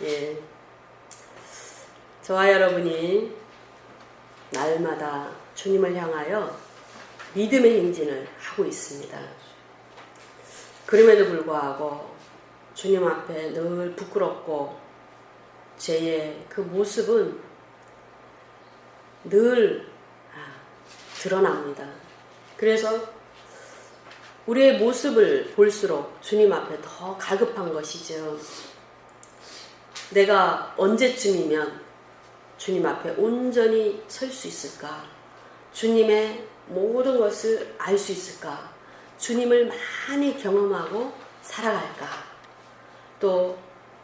예, 저와 여러분이 날마다 주님을 향하여 믿음의 행진을 하고 있습니다. 그럼에도 불구하고 주님 앞에 늘 부끄럽고 죄의 그 모습은 늘 드러납니다. 그래서 우리의 모습을 볼수록 주님 앞에 더 갈급한 것이죠. 내가 언제쯤이면 주님 앞에 온전히 설 수 있을까? 주님의 모든 것을 알 수 있을까? 주님을 많이 경험하고 살아갈까? 또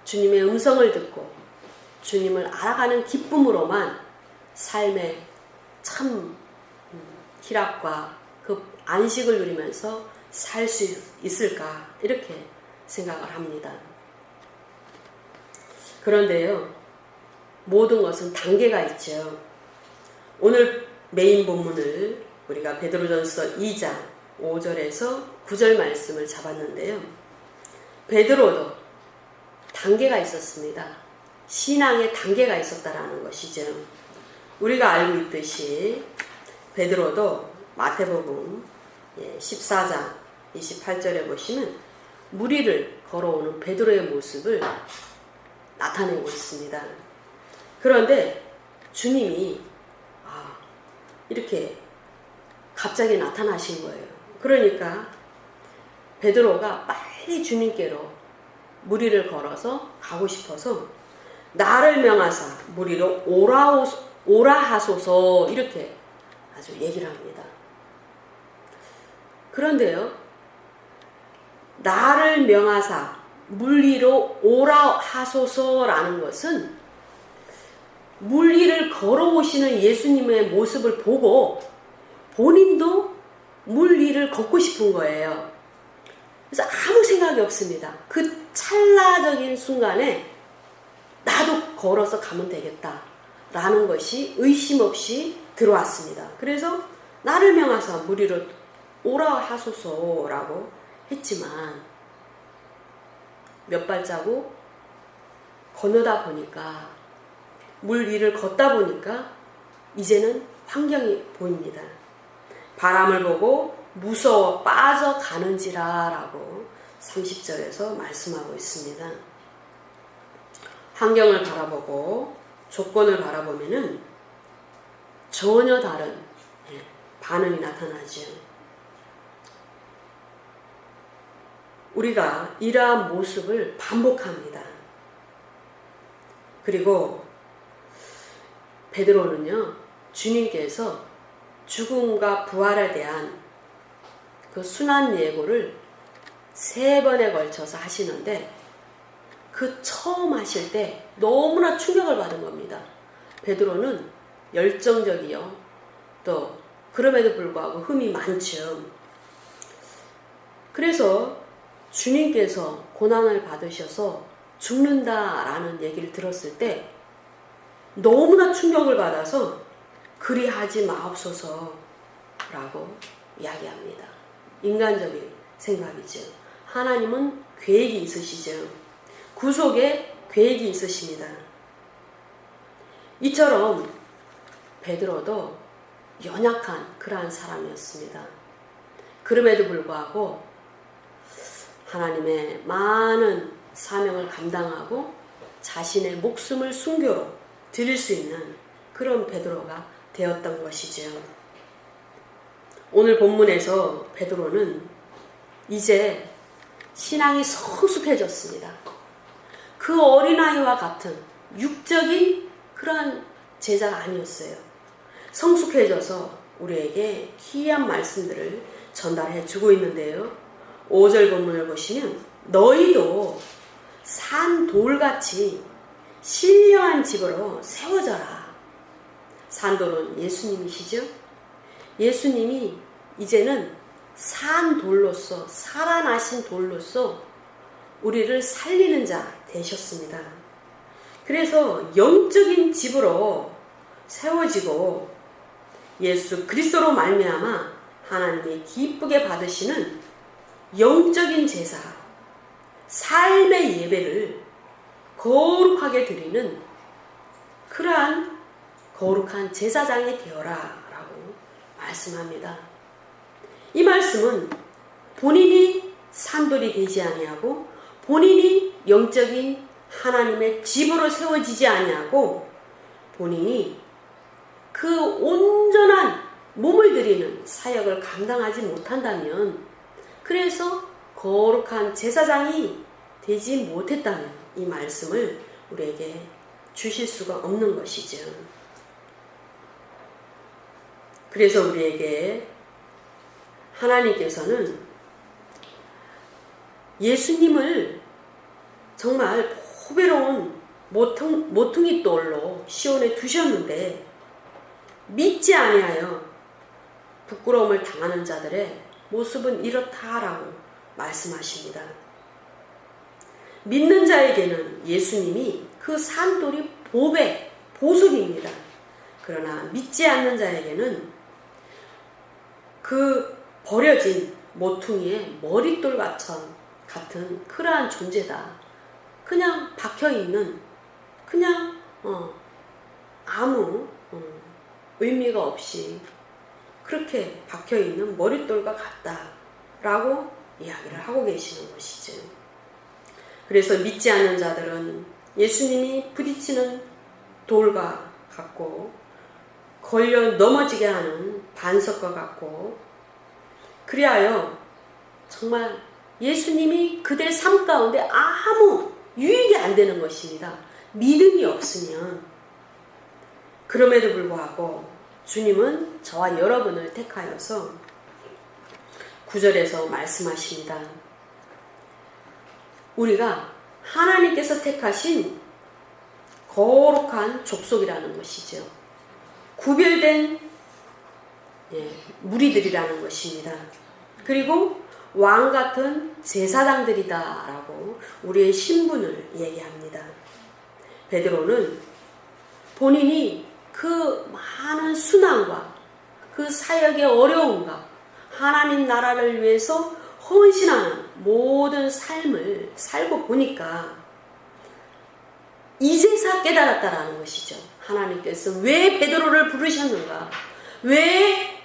주님의 음성을 듣고 주님을 알아가는 기쁨으로만 삶의 참 희락과 그 안식을 누리면서 살 수 있을까? 이렇게 생각을 합니다. 그런데요, 모든 것은 단계가 있죠. 오늘 메인 본문을 우리가 베드로전서 2장 5절에서 9절 말씀을 잡았는데요. 베드로도 단계가 있었습니다. 신앙의 단계가 있었다라는 것이죠. 우리가 알고 있듯이 베드로도 마태복음 14장 28절에 보시면 무리를 걸어오는 베드로의 모습을 나타내고 있습니다. 그런데 주님이 이렇게 갑자기 나타나신 거예요. 그러니까 베드로가 빨리 주님께로 무리를 걸어서 가고 싶어서 나를 명하사 무리로 오라 하소서 이렇게 아주 얘기를 합니다. 그런데요, 나를 명하사 물리로 오라 하소서라는 것은 물리를 걸어오시는 예수님의 모습을 보고 본인도 물리를 걷고 싶은 거예요. 그래서 아무 생각이 없습니다. 그 찰나적인 순간에 나도 걸어서 가면 되겠다 라는 것이 의심 없이 들어왔습니다. 그래서 나를 명하사 무리로 오라 하소서라고 했지만 몇 발자국 건너다 보니까 물 위를 걷다 보니까 이제는 환경이 보입니다. 바람을 보고 무서워 빠져가는지라 라고 30절에서 말씀하고 있습니다. 환경을 바라보고 조건을 바라보면은 전혀 다른 반응이 나타나죠. 우리가 이러한 모습을 반복합니다. 그리고 베드로는요, 주님께서 죽음과 부활에 대한 그 순환 예고를 3번에 걸쳐서 하시는데 그 처음 하실 때 너무나 충격을 받은 겁니다. 베드로는 열정적이요. 또 그럼에도 불구하고 흠이 많죠. 그래서 주님께서 고난을 받으셔서 죽는다라는 얘기를 들었을 때 너무나 충격을 받아서 그리하지 마옵소서라고 이야기합니다. 인간적인 생각이죠. 하나님은 계획이 있으시죠. 구속에 계획이 있으십니다. 이처럼 베드로도 연약한 그러한 사람이었습니다. 그럼에도 불구하고 하나님의 많은 사명을 감당하고 자신의 목숨을 순교로 드릴 수 있는 그런 베드로가 되었던 것이죠. 오늘 본문에서 베드로는 이제 신앙이 성숙해졌습니다. 그 어린아이와 같은 육적인 그러한 제자가 아니었어요. 성숙해져서 우리에게 귀한 말씀들을 전달해 주고 있는데요. 5절 본문을 보시면 너희도 산 돌같이 신령한 집으로 세워져라. 산돌은 예수님이시죠. 예수님이 이제는 산 돌로서 살아나신 돌로서 우리를 살리는 자 되셨습니다. 그래서 영적인 집으로 세워지고 예수 그리스도로 말미암아 하나님이 기쁘게 받으시는 영적인 제사, 삶의 예배를 거룩하게 드리는 그러한 거룩한 제사장이 되어라 라고 말씀합니다. 이 말씀은 본인이 산돌이 되지 아니하고 본인이 영적인 하나님의 집으로 세워지지 아니하고 본인이 그 온전한 몸을 드리는 사역을 감당하지 못한다면, 그래서 거룩한 제사장이 되지 못했다면 이 말씀을 우리에게 주실 수가 없는 것이죠. 그래서 우리에게 하나님께서는 예수님을 정말 보배로운 모퉁이 돌로 시온에 두셨는데 믿지 아니하여 부끄러움을 당하는 자들의 모습은 이렇다라고 말씀하십니다. 믿는 자에게는 예수님이 그 산돌이 보석입니다. 그러나 믿지 않는 자에게는 그 버려진 모퉁이의 머릿돌 같은 그러한 존재다. 그냥 박혀있는, 그냥 아무 의미가 없이 그렇게 박혀있는 머릿돌과 같다라고 이야기를 하고 계시는 것이죠. 그래서 믿지 않는 자들은 예수님이 부딪히는 돌과 같고 걸려 넘어지게 하는 반석과 같고, 그리하여 정말 예수님이 그들 삶 가운데 아무 유익이 안 되는 것입니다. 믿음이 없으면. 그럼에도 불구하고 주님은 저와 여러분을 택하여서 9절에서 말씀하십니다. 우리가 하나님께서 택하신 거룩한 족속이라는 것이죠. 구별된 무리들이라는 것입니다. 그리고 왕같은 제사장들이다 라고 우리의 신분을 얘기합니다. 베드로는 본인이 그 많은 순환과 그 사역의 어려움과 하나님 나라를 위해서 헌신하는 모든 삶을 살고 보니까 이제서 깨달았다라는 것이죠. 하나님께서 왜 베드로를 부르셨는가, 왜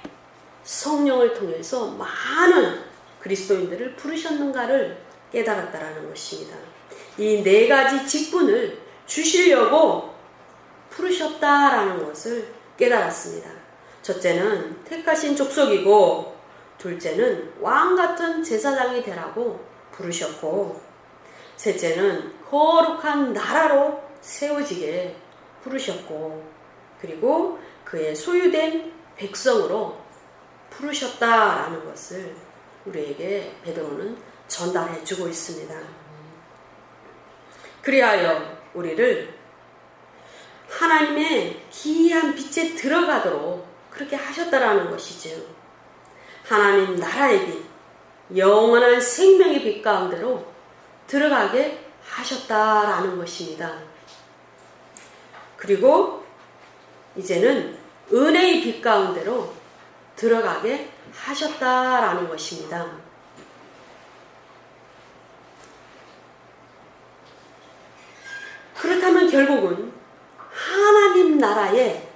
성령을 통해서 많은 그리스도인들을 부르셨는가를 깨달았다라는 것입니다. 이 4가지 직분을 주시려고 부르셨다라는 것을 깨달았습니다. 첫째는 택하신 족속이고, 둘째는 왕같은 제사장이 되라고 부르셨고, 셋째는 거룩한 나라로 세워지게 부르셨고, 그리고 그의 소유된 백성으로 부르셨다라는 것을 우리에게 베드로는 전달해 주고 있습니다. 그리하여 우리를 하나님의 기이한 빛에 들어가도록 그렇게 하셨다라는 것이죠. 하나님 나라의 빛, 영원한 생명의 빛 가운데로 들어가게 하셨다라는 것입니다. 그리고 이제는 은혜의 빛 가운데로 들어가게 하셨다라는 것입니다. 그렇다면 결국은 하나님 나라의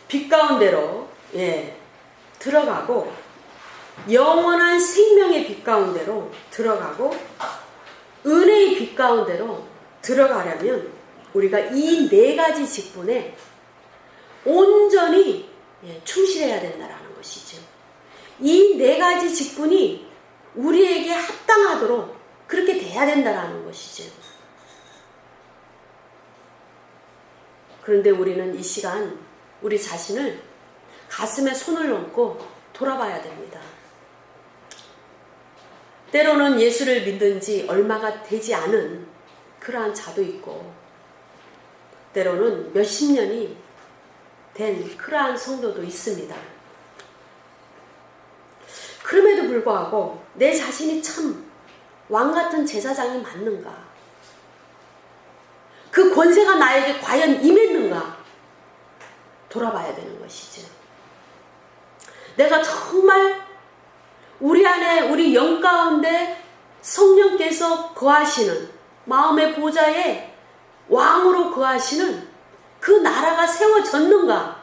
빛 가운데로 들어가고, 영원한 생명의 빛 가운데로 들어가고, 은혜의 빛 가운데로 들어가려면 우리가 이 4가지 직분에 온전히 충실해야 된다는 것이죠. 이 4가지 직분이 우리에게 합당하도록 그렇게 돼야 된다는 것이죠. 그런데 우리는 이 시간 우리 자신을 가슴에 손을 얹고 돌아봐야 됩니다. 때로는 예수를 믿은 지 얼마가 되지 않은 그러한 자도 있고, 때로는 몇십 년이 된 그러한 성도도 있습니다. 그럼에도 불구하고 내 자신이 참 왕같은 제사장이 맞는가? 그 권세가 나에게 과연 임했는가? 돌아봐야 되는 것이죠. 내가 정말 우리 안에, 우리 영 가운데 성령께서 거하시는 마음의 보좌에 왕으로 거하시는 그 나라가 세워졌는가?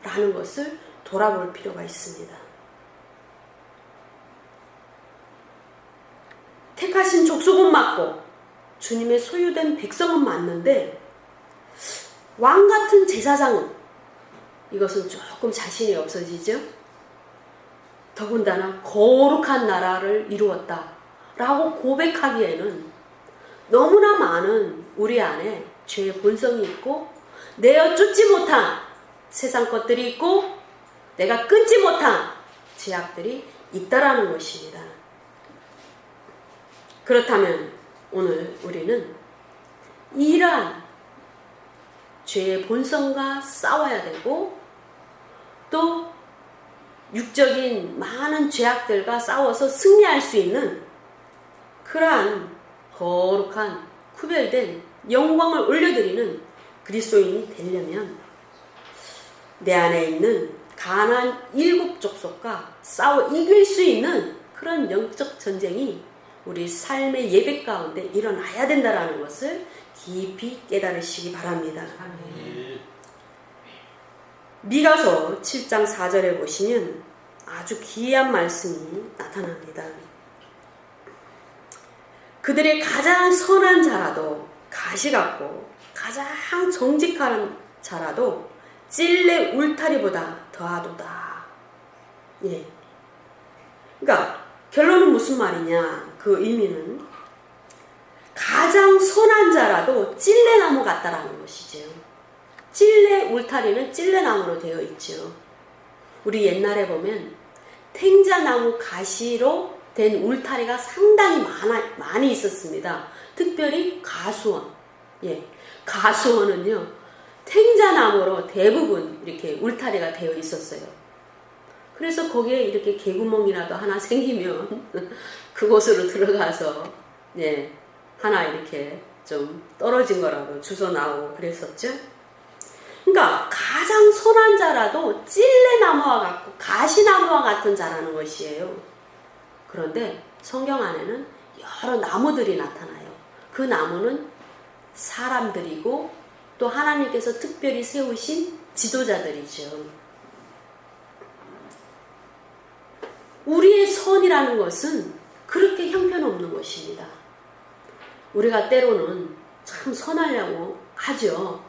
라는 것을 돌아볼 필요가 있습니다. 택하신 족속은 맞고 주님의 소유된 백성은 맞는데 왕 같은 제사장은 이것은 조금 자신이 없어지죠. 더군다나 거룩한 나라를 이루었다 라고 고백하기에는 너무나 많은 우리 안에 죄의 본성이 있고 내어 쫓지 못한 세상 것들이 있고 내가 끊지 못한 죄악들이 있다라는 것입니다. 그렇다면 오늘 우리는 이러한 죄의 본성과 싸워야 되고 또 육적인 많은 죄악들과 싸워서 승리할 수 있는 그러한 거룩한 구별된 영광을 올려드리는 그리스도인이 되려면 내 안에 있는 가나안 7 족속과 싸워 이길 수 있는 그런 영적 전쟁이 우리 삶의 예배 가운데 일어나야 된다는 것을 깊이 깨달으시기 바랍니다. 미가서 7장 4절에 보시면 아주 귀한 말씀이 나타납니다. 그들의 가장 선한 자라도 가시 같고 가장 정직한 자라도 찔레 울타리보다 더하도다. 예. 그러니까 결론은 무슨 말이냐? 그 의미는 가장 선한 자라도 찔레나무 같다라는 것이죠. 찔레 울타리는 찔레나무로 되어 있죠. 우리 옛날에 보면 탱자나무 가시로 된 울타리가 상당히 많이 있었습니다. 특별히 가수원. 예, 가수원은요, 탱자나무로 대부분 이렇게 울타리가 되어 있었어요. 그래서 거기에 이렇게 개구멍이라도 하나 생기면 그곳으로 들어가서 예, 하나 이렇게 좀 떨어진 거라도 주워 나오고 그랬었죠. 그러니까 가장 선한 자라도 찔레나무와 같고 가시나무와 같은 자라는 것이에요. 그런데 성경 안에는 여러 나무들이 나타나요. 그 나무는 사람들이고 또 하나님께서 특별히 세우신 지도자들이죠. 우리의 선이라는 것은 그렇게 형편없는 것입니다. 우리가 때로는 참 선하려고 하죠.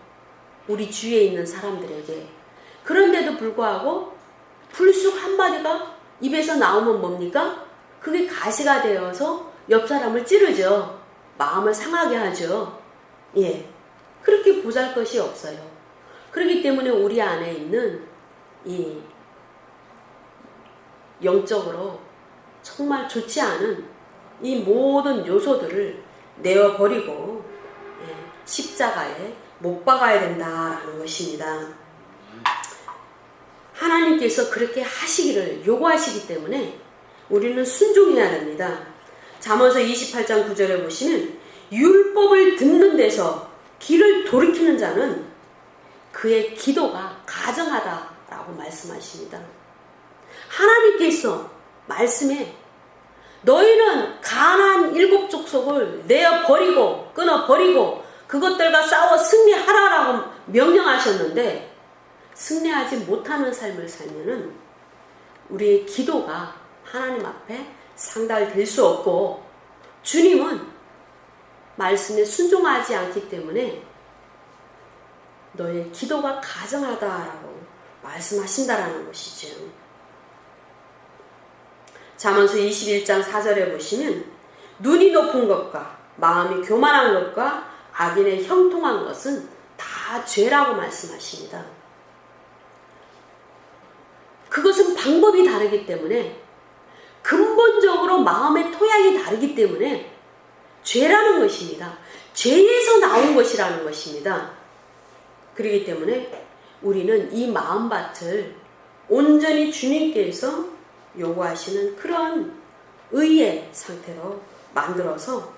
우리 주위에 있는 사람들에게. 그런데도 불구하고 불쑥 한마디가 입에서 나오면 뭡니까? 그게 가시가 되어서 옆 사람을 찌르죠. 마음을 상하게 하죠. 예, 그렇게 보잘것이 없어요. 그렇기 때문에 우리 안에 있는 이 영적으로 정말 좋지 않은 이 모든 요소들을 내어버리고 십자가에 못 박아야 된다라는 것입니다. 하나님께서 그렇게 하시기를 요구하시기 때문에 우리는 순종해야 됩니다. 잠언서 28장 9절에 보시면 율법을 듣는 데서 귀를 돌이키는 자는 그의 기도가 가정하다라고 말씀하십니다. 하나님께서 말씀에 너희는 가나안 7 족속을 내어버리고 끊어버리고 그것들과 싸워 승리하라라고 명령하셨는데 승리하지 못하는 삶을 살면은 우리의 기도가 하나님 앞에 상달될 수 없고 주님은 말씀에 순종하지 않기 때문에 너의 기도가 가정하다라고 말씀하신다라는 것이죠. 잠언서 21장 4절에 보시면 눈이 높은 것과 마음이 교만한 것과 악인의 형통한 것은 다 죄라고 말씀하십니다. 그것은 방법이 다르기 때문에 근본적으로 마음의 토양이 다르기 때문에 죄라는 것입니다. 죄에서 나온 것이라는 것입니다. 그렇기 때문에 우리는 이 마음밭을 온전히 주님께서 요구하시는 그런 의의 상태로 만들어서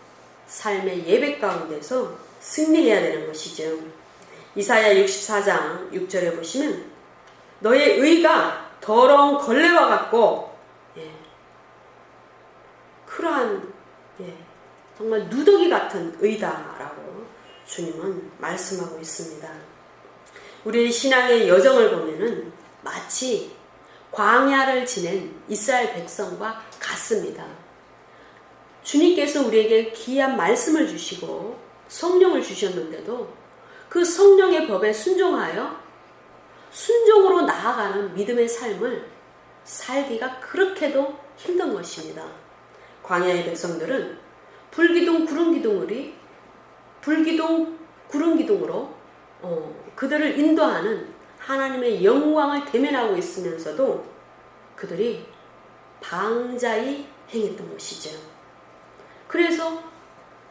삶의 예배 가운데서 승리해야 되는 것이죠. 이사야 64장 6절에 보시면 너의 의가 더러운 걸레와 같고 그러한 정말 누더기 같은 의다라고 주님은 말씀하고 있습니다. 우리의 신앙의 여정을 보면은 마치 광야를 지낸 이스라엘 백성과 같습니다. 주님께서 우리에게 귀한 말씀을 주시고 성령을 주셨는데도 그 성령의 법에 순종하여 순종으로 나아가는 믿음의 삶을 살기가 그렇게도 힘든 것입니다. 광야의 백성들은 불기둥 구름 기둥으로 그들을 인도하는 하나님의 영광을 대면하고 있으면서도 그들이 방자히 행했던 것이죠. 그래서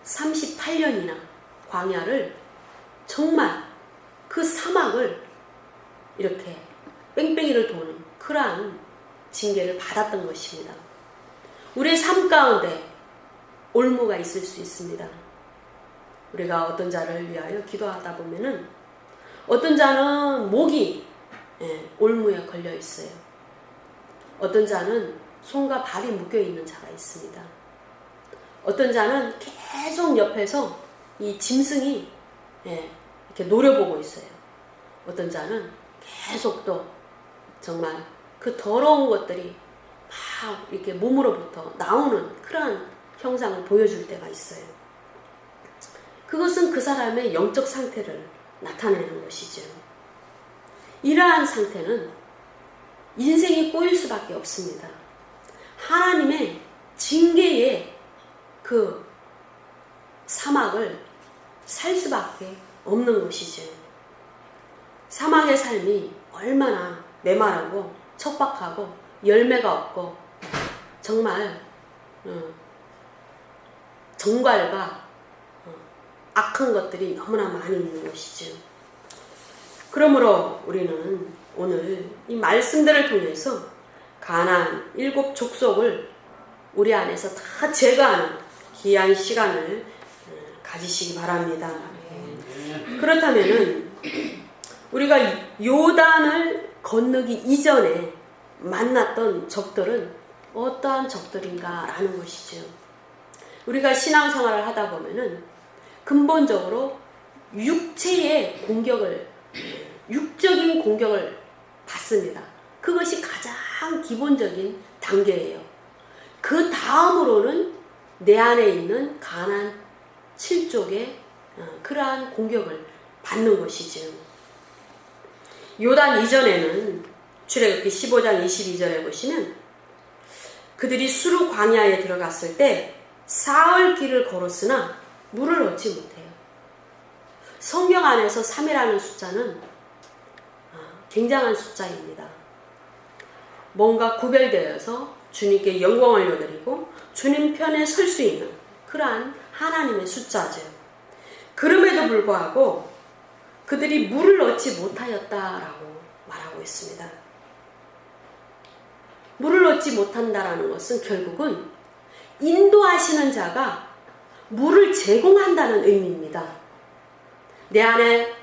38년이나 광야를 정말 그 사막을 이렇게 뺑뺑이를 도는 그러한 징계를 받았던 것입니다. 우리의 삶 가운데 올무가 있을 수 있습니다. 우리가 어떤 자를 위하여 기도하다 보면은 어떤 자는 목이 올무에 걸려 있어요. 어떤 자는 손과 발이 묶여 있는 자가 있습니다. 어떤 자는 계속 옆에서 이 짐승이 이렇게 노려보고 있어요. 어떤 자는 계속 또 정말 그 더러운 것들이 막 이렇게 몸으로부터 나오는 그러한 형상을 보여줄 때가 있어요. 그것은 그 사람의 영적 상태를 나타내는 것이죠. 이러한 상태는 인생이 꼬일 수밖에 없습니다. 하나님의 징계의 그 사막을 살 수밖에 없는 것이죠. 사막의 삶이 얼마나 메마르고 척박하고 열매가 없고 정말 정갈과 악한 것들이 너무나 많이 있는 것이죠. 그러므로 우리는 오늘 이 말씀들을 통해서 가나안 7 족속을 우리 안에서 다 제거하는 귀한 시간을 가지시기 바랍니다. 그렇다면은 우리가 요단을 건너기 이전에 만났던 적들은 어떠한 적들인가라는 것이죠. 우리가 신앙생활을 하다 보면은 근본적으로 육적인 공격을 받습니다. 그것이 가장 기본적인 단계예요. 그 다음으로는 내 안에 있는 가나안 7족의 그러한 공격을 받는 것이죠. 요단 이전에는 출애굽기 15장 22절에 보시면 그들이 수르 광야에 들어갔을 때 사흘 길을 걸었으나 물을 얻지 못해요. 성경 안에서 3이라는 숫자는 굉장한 숫자입니다. 뭔가 구별되어서 주님께 영광을 올려드리고 주님 편에 설 수 있는 그러한 하나님의 숫자죠. 그럼에도 불구하고 그들이 물을 얻지 못하였다라고 말하고 있습니다. 물을 얻지 못한다라는 것은 결국은 인도하시는 자가 물을 제공한다는 의미입니다. 내 안에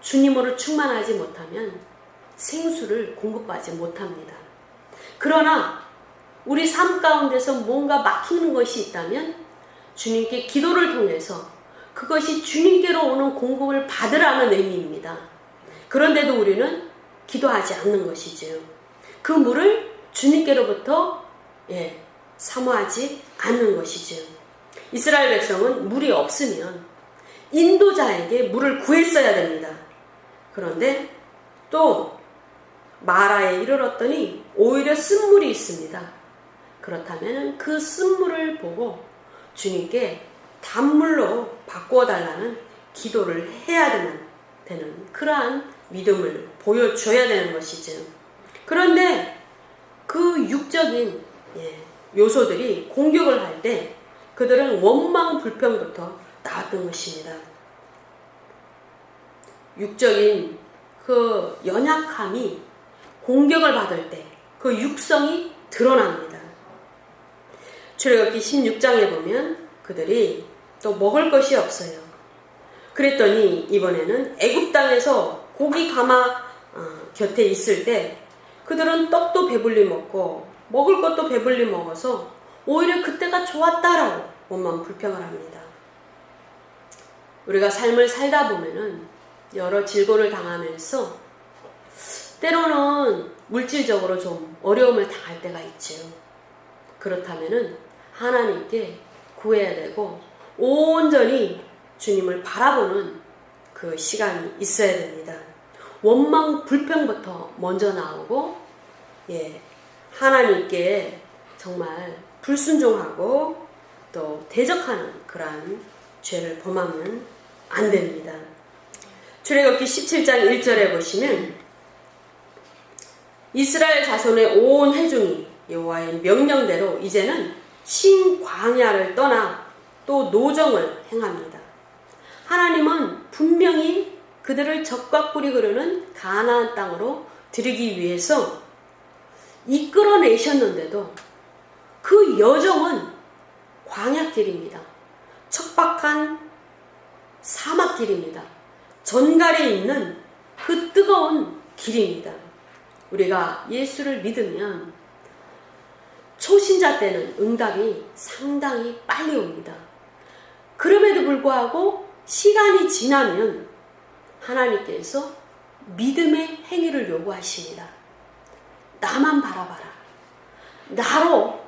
주님으로 충만하지 못하면 생수를 공급하지 못합니다. 그러나 우리 삶 가운데서 뭔가 막히는 것이 있다면 주님께 기도를 통해서 그것이 주님께로 오는 공급을 받으라는 의미입니다. 그런데도 우리는 기도하지 않는 것이죠. 그 물을 주님께로부터 사모하지 않는 것이죠. 이스라엘 백성은 물이 없으면 인도자에게 물을 구했어야 됩니다. 그런데 또 마라에 이르렀더니 오히려 쓴물이 있습니다. 그렇다면 그 쓴물을 보고 주님께 단물로 바꾸어달라는 기도를 해야 되는 그러한 믿음을 보여줘야 되는 것이죠. 그런데 그 육적인 요소들이 공격을 할 때 그들은 원망 불평부터 나왔던 것입니다. 육적인 그 연약함이 공격을 받을 때 그 육성이 드러납니다. 출애굽기 16장에 보면 그들이 또 먹을 것이 없어요. 그랬더니 이번에는 애굽 땅에서 고기 가마 곁에 있을 때 그들은 떡도 배불리 먹고 먹을 것도 배불리 먹어서 오히려 그때가 좋았다라고 원망 불평을 합니다. 우리가 삶을 살다 보면은 여러 질고를 당하면서 때로는 물질적으로 좀 어려움을 당할 때가 있지요. 그렇다면은 하나님께 구해야 되고 온전히 주님을 바라보는 그 시간이 있어야 됩니다. 원망 불평부터 먼저 나오고 하나님께 정말 불순종하고 또 대적하는 그러한 죄를 범하면 안 됩니다. 출애굽기 17장 1절에 보시면 이스라엘 자손의 온 회중이 여호와의 명령대로 이제는 신광야를 떠나 또 노정을 행합니다. 하나님은 분명히 그들을 적과 꿀이 흐르는 가나안 땅으로 들이기 위해서 이끌어내셨는데도 그 여정은 광야길입니다. 척박한 사막길입니다. 전갈에 있는 그 뜨거운 길입니다. 우리가 예수를 믿으면 초신자 때는 응답이 상당히 빨리 옵니다. 그럼에도 불구하고 시간이 지나면 하나님께서 믿음의 행위를 요구하십니다. 나만 바라봐라. 나로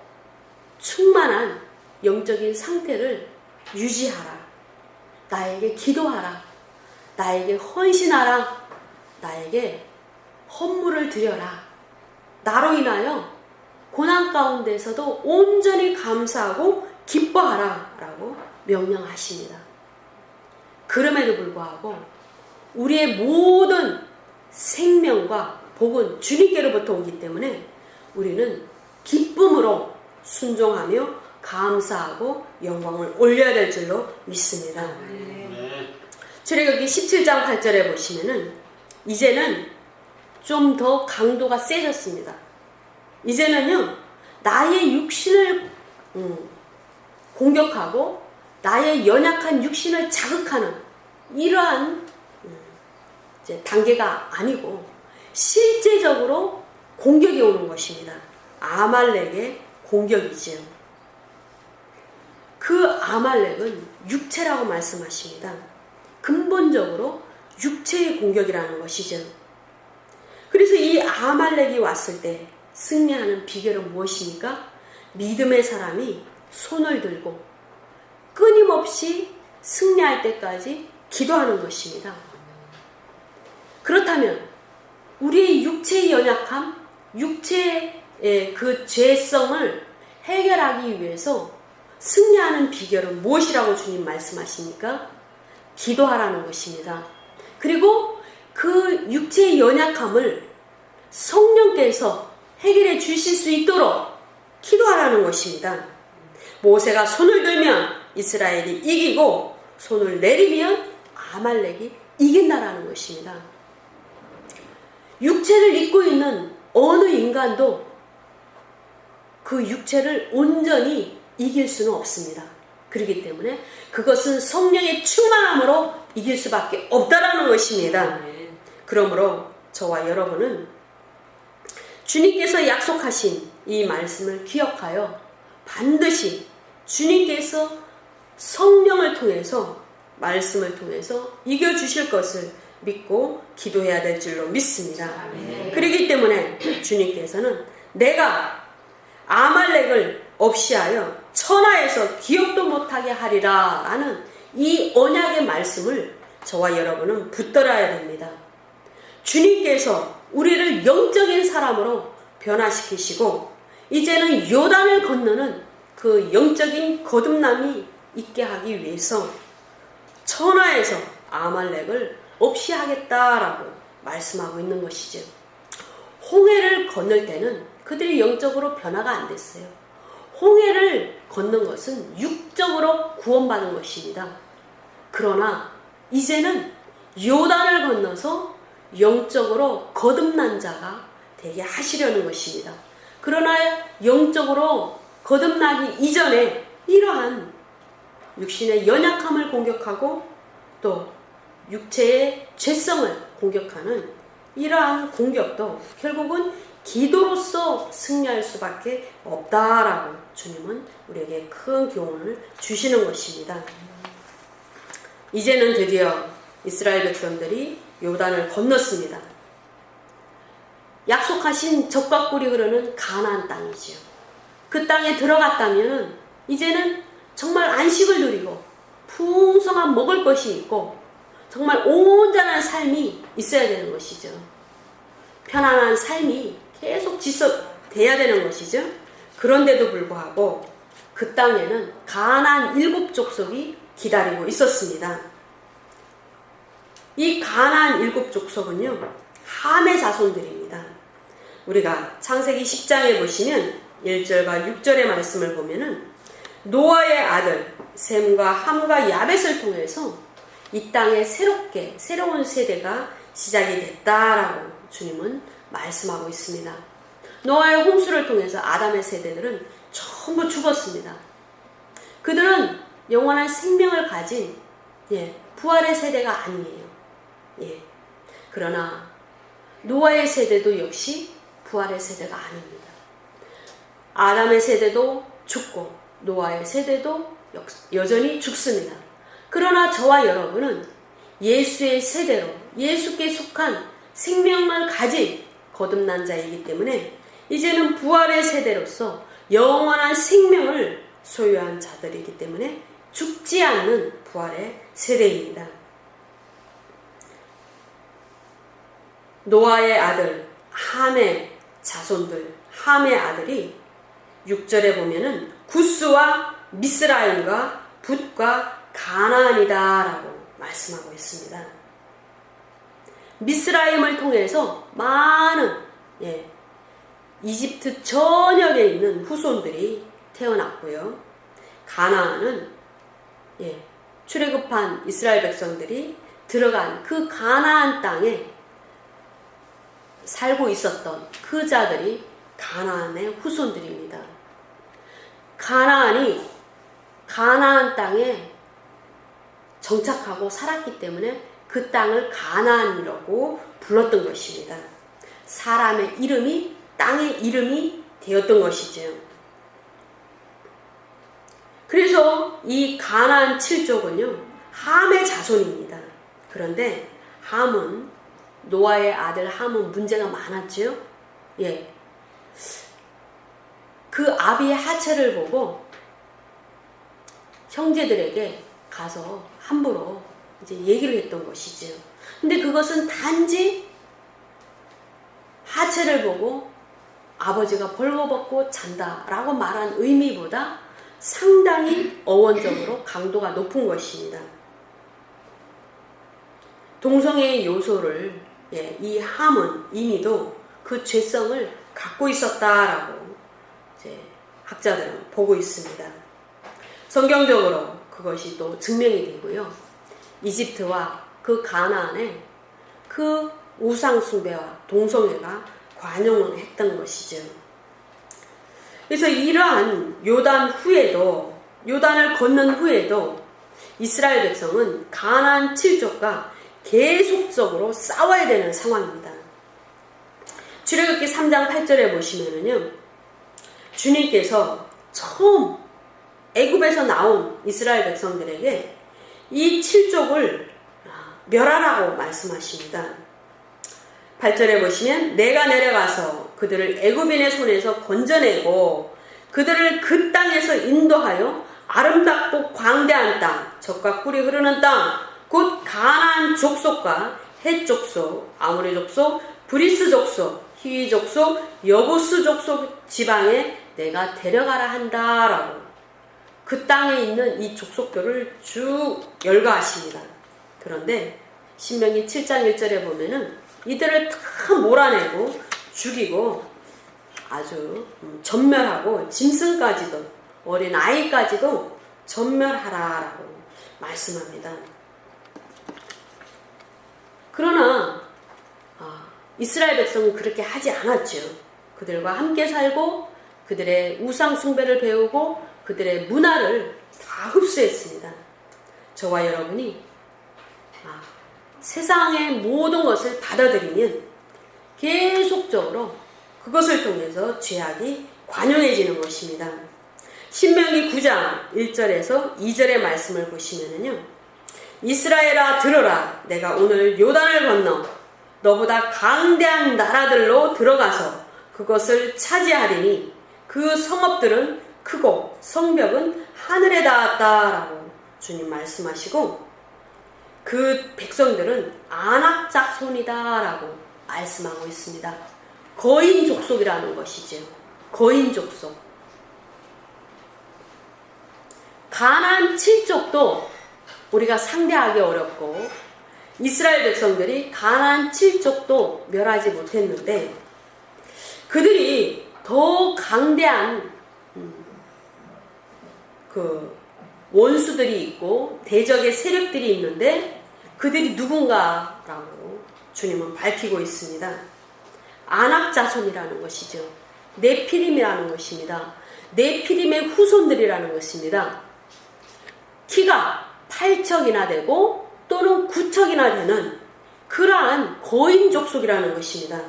충만한 영적인 상태를 유지하라. 나에게 기도하라. 나에게 헌신하라. 나에게 헌물을 드려라. 나로 인하여 고난 가운데서도 온전히 감사하고 기뻐하라 라고 명령하십니다. 그럼에도 불구하고 우리의 모든 생명과 복은 주님께로부터 오기 때문에 우리는 기쁨으로 순종하며 감사하고 영광을 올려야 될 줄로 믿습니다. 출애굽기 17장 8절에 보시면은 이제는 좀 더 강도가 세졌습니다. 이제는요, 나의 육신을 공격하고 나의 연약한 육신을 자극하는 이러한 이제 단계가 아니고 실제적으로 공격이 오는 것입니다. 아말렉의 공격이지요. 그 아말렉은 육체라고 말씀하십니다. 근본적으로 육체의 공격이라는 것이죠. 그래서 이 아말렉이 왔을 때 승리하는 비결은 무엇입니까? 믿음의 사람이 손을 들고 끊임없이 승리할 때까지 기도하는 것입니다. 그렇다면 우리의 육체의 연약함, 육체의 그 죄성을 해결하기 위해서 승리하는 비결은 무엇이라고 주님 말씀하십니까? 기도하라는 것입니다. 그리고 그 육체의 연약함을 성령께서 해결해 주실 수 있도록 기도하라는 것입니다. 모세가 손을 들면 이스라엘이 이기고 손을 내리면 아말렉이 이긴다라는 것입니다. 육체를 입고 있는 어느 인간도 그 육체를 온전히 이길 수는 없습니다. 그렇기 때문에 그것은 성령의 충만함으로 이길 수밖에 없다라는 것입니다. 그러므로 저와 여러분은 주님께서 약속하신 이 말씀을 기억하여 반드시 주님께서 성령을 통해서 말씀을 통해서 이겨주실 것을 믿고 기도해야 될 줄로 믿습니다. 그렇기 때문에 주님께서는 내가 아말렉을 없이하여 천하에서 기억도 못하게 하리라 라는 이 언약의 말씀을 저와 여러분은 붙들어야 됩니다. 주님께서 우리를 영적인 사람으로 변화시키시고 이제는 요단을 건너는 그 영적인 거듭남이 있게 하기 위해서 천하에서 아말렉을 없이 하겠다라고 말씀하고 있는 것이죠. 홍해를 건널 때는 그들이 영적으로 변화가 안 됐어요. 홍해를 걷는 것은 육적으로 구원받은 것입니다. 그러나 이제는 요단을 건너서 영적으로 거듭난 자가 되게 하시려는 것입니다. 그러나 영적으로 거듭나기 이전에 이러한 육신의 연약함을 공격하고 또 육체의 죄성을 공격하는 이러한 공격도 결국은 기도로서 승리할 수밖에 없다라고 주님은 우리에게 큰 교훈을 주시는 것입니다. 이제는 드디어 이스라엘 백성들이 요단을 건넜습니다. 약속하신 젖과 꿀이 흐르는 가나안 땅이지요. 그 땅에 들어갔다면 이제는 정말 안식을 누리고 풍성한 먹을 것이 있고 정말 온전한 삶이 있어야 되는 것이죠. 편안한 삶이 계속 지속돼야 되는 것이죠. 그런데도 불구하고 그 땅에는 가나안 7족속이 기다리고 있었습니다. 이 가나안 7족속은요, 함의 자손들입니다. 우리가 창세기 10장에 보시면 1절과 6절의 말씀을 보면은 노아의 아들 셈과 함과 야벳을 통해서 이 땅에 새로운 세대가 시작이 됐다라고 주님은 말씀하고 있습니다. 노아의 홍수를 통해서 아담의 세대들은 전부 죽었습니다. 그들은 영원한 생명을 가진 부활의 세대가 아니에요. 그러나 노아의 세대도 역시 부활의 세대가 아닙니다. 아담의 세대도 죽고 노아의 세대도 여전히 죽습니다. 그러나 저와 여러분은 예수의 세대로 예수께 속한 생명을 가진 거듭난 자이기 때문에 이제는 부활의 세대로서 영원한 생명을 소유한 자들이기 때문에 죽지 않는 부활의 세대입니다. 노아의 아들 함의 자손들, 함의 아들이 6절에 보면은 구스와 미스라임과 붓과 가나안이다 라고 말씀하고 있습니다. 미스라임을 통해서 많은 이집트 전역에 있는 후손들이 태어났고요. 가나안은 출애굽한 이스라엘 백성들이 들어간 그 가나안 땅에 살고 있었던 그 자들이 가나안의 후손들입니다. 가나안이 가나안 땅에 정착하고 살았기 때문에 그 땅을 가나안이라고 불렀던 것입니다. 사람의 이름이 땅의 이름이 되었던 것이죠. 그래서 이 가나안 7족은요 함의 자손입니다. 그런데 함은 노아의 아들 함은 문제가 많았죠. 그 아비의 하체를 보고 형제들에게 가서 함부로 이제 얘기를 했던 것이죠. 근데 그것은 단지 하체를 보고 아버지가 벌거벗고 잔다라고 말한 의미보다 상당히 어원적으로 강도가 높은 것입니다. 동성애의 요소를 이 함은 이미도 그 죄성을 갖고 있었다라고 이제 학자들은 보고 있습니다. 성경적으로 그것이 또 증명이 되고요. 이집트와 그 가나안에 그 우상 숭배와 동성애가 관용을 했던 것이죠. 그래서 이러한 요단을 건넌 후에도 이스라엘 백성은 가나안 7족과 계속적으로 싸워야 되는 상황입니다. 출애굽기 3장 8절에 보시면은요, 주님께서 처음 애굽에서 나온 이스라엘 백성들에게 이 7족을 멸하라고 말씀하십니다. 8절에 보시면 내가 내려가서 그들을 애굽인의 손에서 건져내고 그들을 그 땅에서 인도하여 아름답고 광대한 땅, 젖과 꿀이 흐르는 땅, 곧 가나안 족속과 헷 족속, 아모리 족속, 브리스 족속, 히위 족속, 여부스 족속 지방에 내가 데려가라 한다라고 그 땅에 있는 이 족속들을 쭉 열거하십니다. 그런데 신명기 7장 1절에 보면은 이들을 다 몰아내고 죽이고 아주 전멸하고 짐승까지도 어린 아이까지도 전멸하라라고 말씀합니다. 그러나 이스라엘 백성은 그렇게 하지 않았죠. 그들과 함께 살고 그들의 우상 숭배를 배우고 그들의 문화를 다 흡수했습니다. 저와 여러분이 세상의 모든 것을 받아들이면 계속적으로 그것을 통해서 죄악이 관용해지는 것입니다. 신명기 9장 1절에서 2절의 말씀을 보시면은요. 이스라엘아 들어라. 내가 오늘 요단을 건너 너보다 강대한 나라들로 들어가서 그것을 차지하리니 그 성읍들은 크고 성벽은 하늘에 닿았다라고 주님 말씀하시고 그 백성들은 아낙 자손이다라고 말씀하고 있습니다. 거인 족속이라는 것이죠. 거인 족속. 가나안 7족도 우리가 상대하기 어렵고 이스라엘 백성들이 가나안 7족도 멸하지 못했는데 그들이 더 강대한 그 원수들이 있고 대적의 세력들이 있는데 그들이 누군가라고 주님은 밝히고 있습니다. 아낙 자손이라는 것이죠. 네피림이라는 것입니다. 네피림의 후손들이라는 것입니다. 키가 8척이나 되고 또는 9척이나 되는 그러한 거인 족속이라는 것입니다.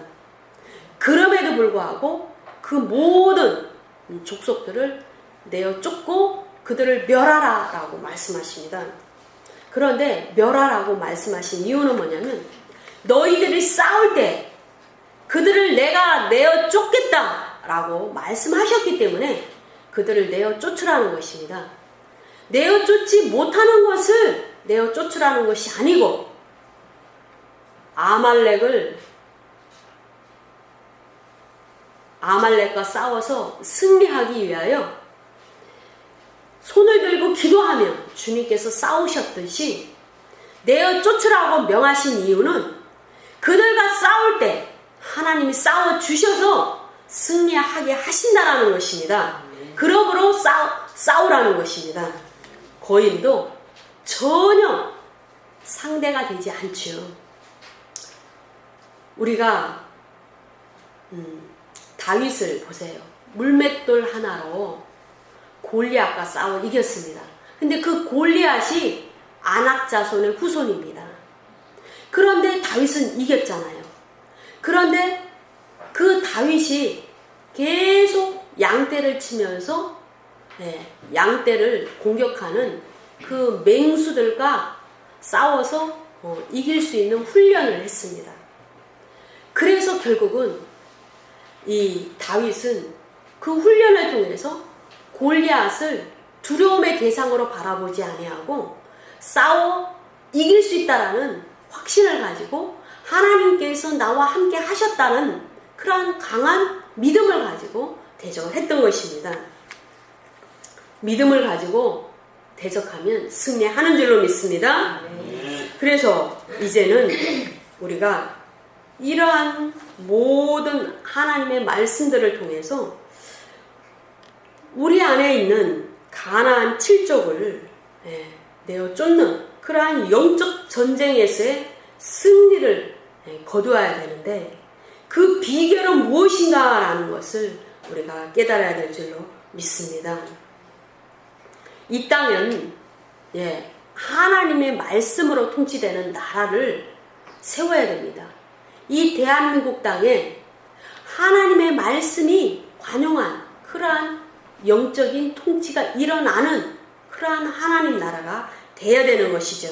그럼에도 불구하고 그 모든 족속들을 내어 쫓고 그들을 멸하라 라고 말씀하십니다. 그런데 멸하라고 말씀하신 이유는 뭐냐면 너희들이 싸울 때 그들을 내가 내어 쫓겠다 라고 말씀하셨기 때문에 그들을 내어 쫓으라는 것입니다. 내어 쫓지 못하는 것을 내어 쫓으라는 것이 아니고 아말렉과 싸워서 승리하기 위하여 손을 들고 기도하며 주님께서 싸우셨듯이 내어 쫓으라고 명하신 이유는 그들과 싸울 때 하나님이 싸워주셔서 승리하게 하신다라는 것입니다. 그러므로 싸우라는 것입니다. 거인도 전혀 상대가 되지 않죠. 우리가 다윗을 보세요. 물맷돌 하나로 골리앗과 싸워 이겼습니다. 근데 그 골리앗이 아낙 자손의 후손입니다. 그런데 다윗은 이겼잖아요. 그런데 그 다윗이 계속 양떼를 치면서 양떼를 공격하는 그 맹수들과 싸워서 이길 수 있는 훈련을 했습니다. 그래서 결국은 이 다윗은 그 훈련을 통해서 골리앗을 두려움의 대상으로 바라보지 아니하고 싸워 이길 수 있다라는 확신을 가지고 하나님께서 나와 함께 하셨다는 그러한 강한 믿음을 가지고 대적을 했던 것입니다. 믿음을 가지고 대적하면 승리하는 줄로 믿습니다. 그래서 이제는 우리가 이러한 모든 하나님의 말씀들을 통해서 우리 안에 있는 가나안 7족을 내어 쫓는 그러한 영적 전쟁에서의 승리를 거두어야 되는데 그 비결은 무엇인가라는 것을 우리가 깨달아야 될 줄로 믿습니다. 이 땅은 하나님의 말씀으로 통치되는 나라를 세워야 됩니다. 이 대한민국 땅에 하나님의 말씀이 관용한 그러한 영적인 통치가 일어나는 그러한 하나님 나라가 돼야 되는 것이죠.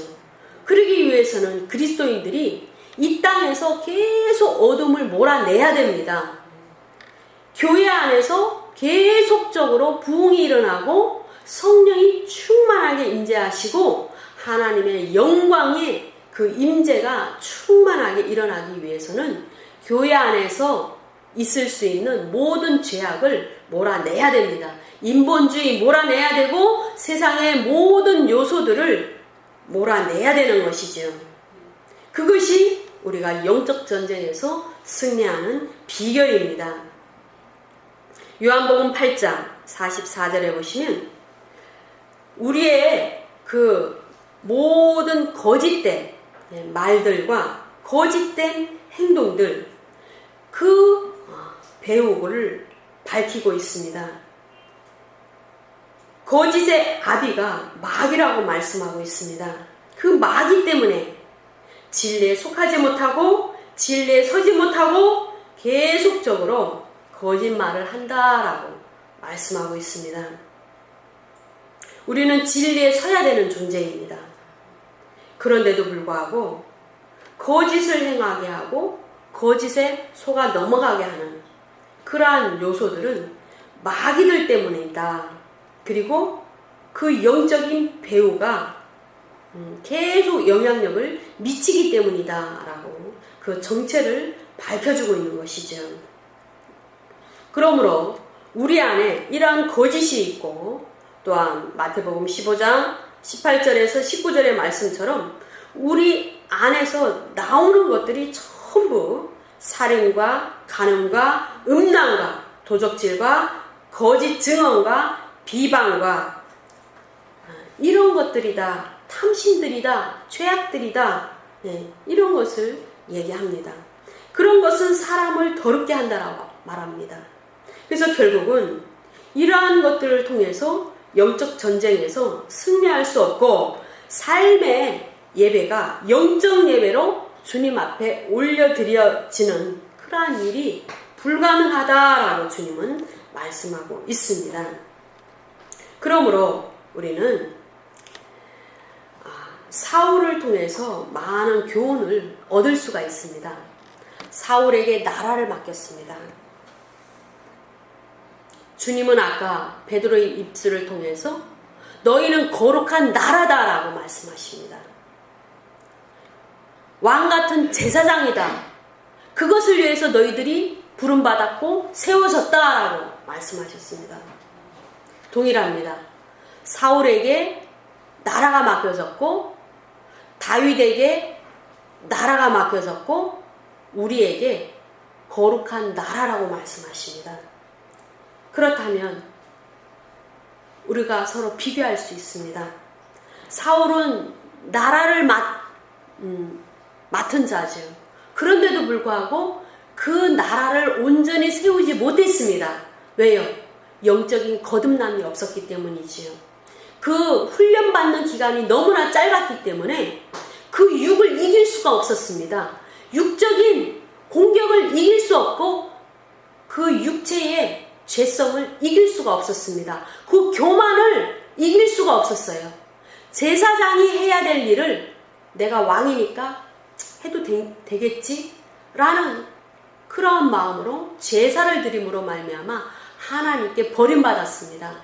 그러기 위해서는 그리스도인들이 이 땅에서 계속 어둠을 몰아내야 됩니다. 교회 안에서 계속적으로 부흥이 일어나고 성령이 충만하게 임재하시고 하나님의 영광의 그 임재가 충만하게 일어나기 위해서는 교회 안에서 있을 수 있는 모든 죄악을 몰아내야 됩니다. 인본주의 몰아내야 되고 세상의 모든 요소들을 몰아내야 되는 것이죠. 그것이 우리가 영적 전쟁에서 승리하는 비결입니다. 요한복음 8장 44절에 보시면 우리의 그 모든 거짓된 말들과 거짓된 행동들 그 배후를 밝히고 있습니다. 거짓의 아비가 마귀라고 말씀하고 있습니다. 그 마귀 때문에 진리에 속하지 못하고 진리에 서지 못하고 계속적으로 거짓말을 한다라고 말씀하고 있습니다. 우리는 진리에 서야 되는 존재입니다. 그런데도 불구하고 거짓을 행하게 하고 거짓에 속아 넘어가게 하는 그러한 요소들은 마귀들 때문이다. 그리고 그 영적인 배후가 계속 영향력을 미치기 때문이다 라고 그 정체를 밝혀주고 있는 것이죠. 그러므로 우리 안에 이러한 거짓이 있고, 또한 마태복음 15장 18절에서 19절의 말씀처럼 우리 안에서 나오는 것들이 전부 살인과 간음과 음란과 도적질과 거짓 증언과 비방과 이런 것들이다, 탐심들이다, 죄악들이다, 이런 것을 얘기합니다. 그런 것은 사람을 더럽게 한다라고 말합니다. 그래서 결국은 이러한 것들을 통해서 영적 전쟁에서 승리할 수 없고, 삶의 예배가 영적 예배로 주님 앞에 올려드려지는 그러한 일이 불가능하다라고 주님은 말씀하고 있습니다. 그러므로 우리는 사울을 통해서 많은 교훈을 얻을 수가 있습니다. 사울에게 나라를 맡겼습니다. 주님은 아까 베드로의 입술을 통해서 너희는 거룩한 나라다라고 말씀하십니다. 왕 같은 제사장이다. 그것을 위해서 너희들이 부름받았고 세워졌다라고 말씀하셨습니다. 동일합니다. 사울에게 나라가 맡겨졌고, 다윗에게 나라가 맡겨졌고, 우리에게 거룩한 나라라고 말씀하십니다. 그렇다면 우리가 서로 비교할 수 있습니다. 사울은 나라를 맡은 자죠. 그런데도 불구하고 그 나라를 온전히 세우지 못했습니다. 왜요? 영적인 거듭남이 없었기 때문이지요. 그 훈련받는 기간이 너무나 짧았기 때문에 그 육을 이길 수가 없었습니다. 육적인 공격을 이길 수 없고 그 육체의 죄성을 이길 수가 없었습니다. 그 교만을 이길 수가 없었어요. 제사장이 해야 될 일을 내가 왕이니까 해도 되겠지? 라는 그런 마음으로 제사를 드림으로 말미암아 하나님께 버림받았습니다.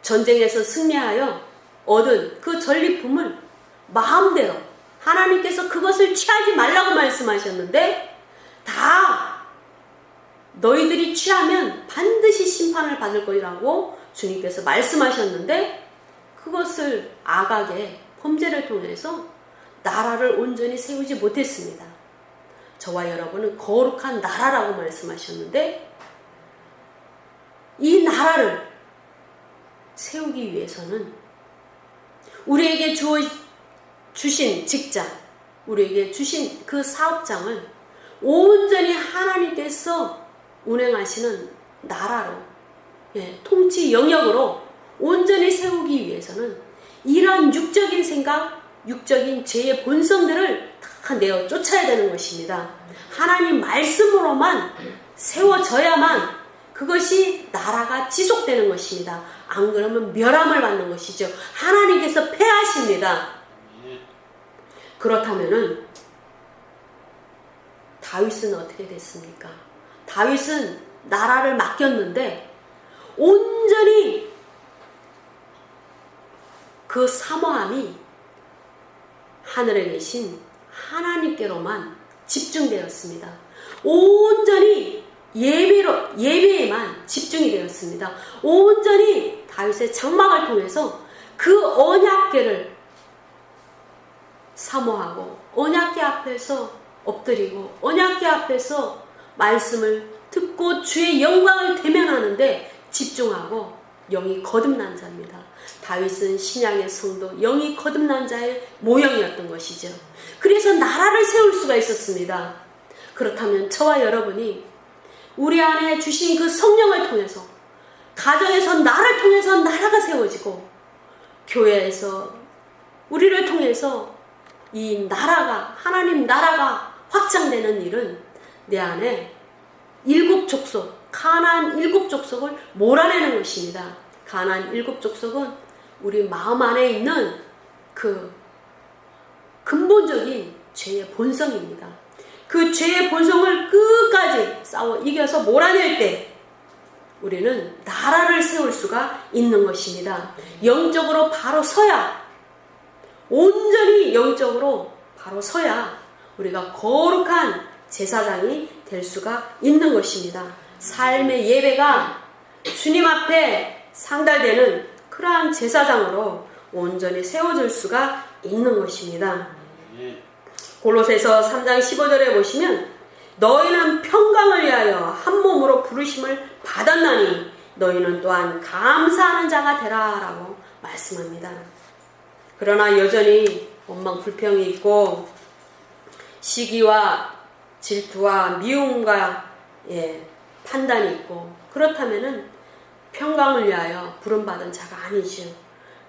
전쟁에서 승리하여 얻은 그 전리품을 마음대로 하나님께서 그것을 취하지 말라고 말씀하셨는데, 다 너희들이 취하면 반드시 심판을 받을 것이라고 주님께서 말씀하셨는데, 그것을 악하게 범죄를 통해서 나라를 온전히 세우지 못했습니다. 저와 여러분은 거룩한 나라라고 말씀하셨는데, 이 나라를 세우기 위해서는 우리에게 주신 직장, 우리에게 주신 그 사업장을 온전히 하나님께서 운행하시는 나라로, 통치 영역으로 온전히 세우기 위해서는 이러한 육적인 생각, 육적인 죄의 본성들을 다 내어 쫓아야 되는 것입니다. 하나님 말씀으로만 세워져야만 그것이 나라가 지속되는 것입니다. 안 그러면 멸함을 받는 것이죠. 하나님께서 패하십니다. 그렇다면은 다윗은 어떻게 됐습니까? 다윗은 나라를 맡겼는데 온전히 그 사모함이 하늘에 계신 하나님께로만 집중되었습니다. 온전히 예배에만 집중이 되었습니다. 온전히 다윗의 장막을 통해서 그 언약궤를 사모하고 언약궤 앞에서 엎드리고 언약궤 앞에서 말씀을 듣고 주의 영광을 대면하는데 집중하고 영이 거듭난 자입니다. 다윗은 신약의 성도, 영이 거듭난 자의 모형이었던 것이죠. 그래서 나라를 세울 수가 있었습니다. 그렇다면 저와 여러분이 우리 안에 주신 그 성령을 통해서, 가정에서 나를 통해서 나라가 세워지고, 교회에서 우리를 통해서 이 나라가, 하나님 나라가 확장되는 일은 내 안에 7족속, 가나안 7족속을 몰아내는 것입니다. 가나안 7족속은 우리 마음 안에 있는 그 근본적인 죄의 본성입니다. 그 죄의 본성을 끝까지 싸워 이겨서 몰아낼 때 우리는 나라를 세울 수가 있는 것입니다. 영적으로 바로 서야, 온전히 영적으로 바로 서야 우리가 거룩한 제사장이 될 수가 있는 것입니다. 삶의 예배가 주님 앞에 상달되는 그러한 제사장으로 온전히 세워질 수가 있는 것입니다. 골로새서 3장 15절에 보시면 너희는 평강을 위하여 한 몸으로 부르심을 받았나니 너희는 또한 감사하는 자가 되라 라고 말씀합니다. 그러나 여전히 원망 불평이 있고 시기와 질투와 미움과 판단이 있고 그렇다면은 평강을 위하여 부름받은 자가 아니죠.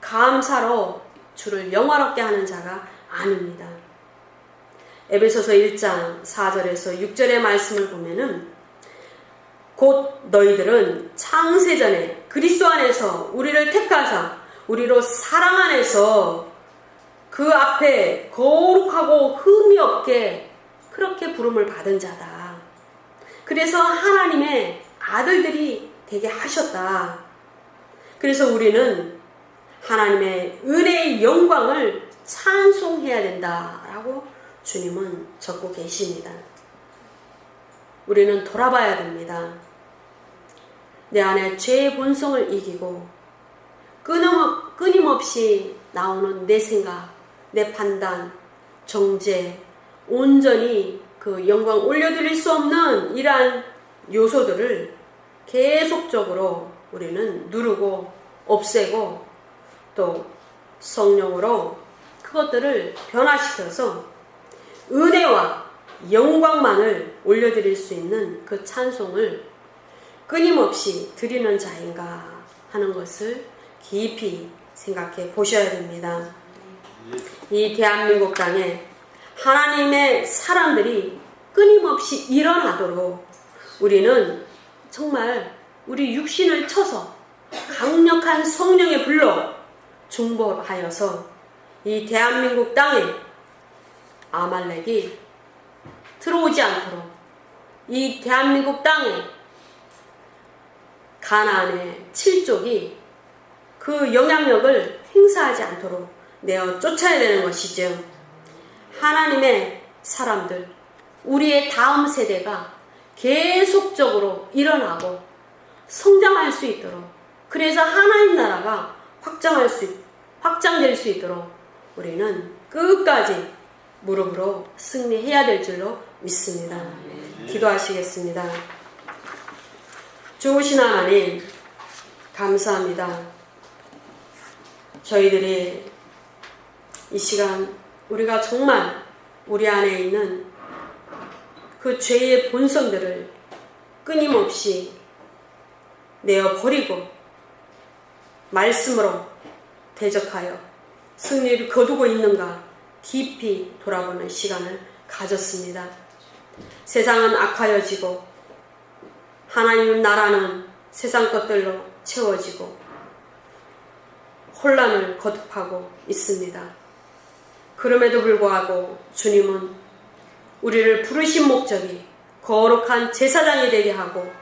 감사로 주를 영화롭게 하는 자가 아닙니다. 에베소서 1장 4절에서 6절의 말씀을 보면은 곧 너희들은 창세전에 그리스도 안에서 우리를 택하사 우리로 사랑 안에서 그 앞에 거룩하고 흠이 없게 그렇게 부름을 받은 자다. 그래서 하나님의 아들들이 되게 하셨다. 그래서 우리는 하나님의 은혜의 영광을 찬송해야 된다라고 주님은 적고 계십니다. 우리는 돌아봐야 됩니다. 내 안에 죄의 본성을 이기고 끊임없이 나오는 내 생각, 내 판단, 정죄, 온전히 그 영광 올려드릴 수 없는 이러한 요소들을 계속적으로 우리는 누르고 없애고 또 성령으로 그것들을 변화시켜서 은혜와 영광만을 올려드릴 수 있는 그 찬송을 끊임없이 드리는 자인가 하는 것을 깊이 생각해 보셔야 됩니다. 이 대한민국 땅에 하나님의 사람들이 끊임없이 일어나도록 우리는 정말 우리 육신을 쳐서 강력한 성령의 불로 중보하여서 이 대한민국 땅에 아말렉이 들어오지 않도록 이 대한민국 땅에 가나안의 7족이 그 영향력을 행사하지 않도록 내어 쫓아야 되는 것이죠. 하나님의 사람들, 우리의 다음 세대가 계속적으로 일어나고 성장할 수 있도록, 그래서 하나님 나라가 확장될 수 있도록 우리는 끝까지 무릎으로 승리해야 될 줄로 믿습니다. 기도하시겠습니다. 좋으신 하나님, 감사합니다. 저희들이 이 시간 우리가 정말 우리 안에 있는 그 죄의 본성들을 끊임없이 내어버리고 말씀으로 대적하여 승리를 거두고 있는가 깊이 돌아보는 시간을 가졌습니다. 세상은 악하여지고 하나님 나라는 세상 것들로 채워지고 혼란을 거듭하고 있습니다. 그럼에도 불구하고 주님은 우리를 부르신 목적이 거룩한 제사장이 되게 하고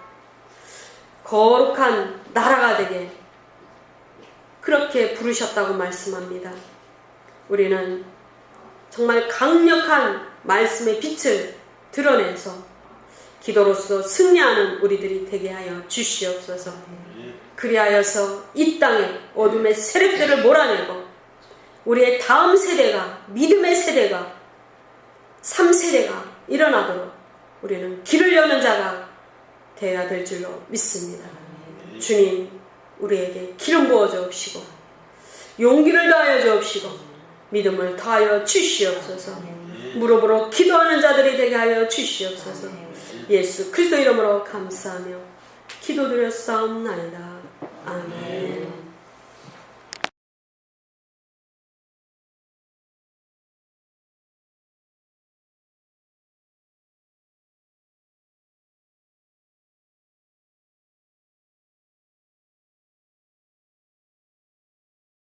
거룩한 나라가 되게 그렇게 부르셨다고 말씀합니다. 우리는 정말 강력한 말씀의 빛을 드러내서 기도로서 승리하는 우리들이 되게 하여 주시옵소서. 그리하여서 이 땅에 어둠의 세력들을 몰아내고 우리의 다음 세대가, 믿음의 세대가, 3세대가 일어나도록 우리는 길을 여는 자가 되어야 될 줄로 믿습니다. 주님, 우리에게 기름 부어 주옵시고 용기를 더하여 주옵시고 믿음을 더하여 주시옵소서. 무릎으로 기도하는 자들이 되게 하여 주시옵소서. 예수 그리스도 이름으로 감사하며 기도드렸사옵나이다. 아멘.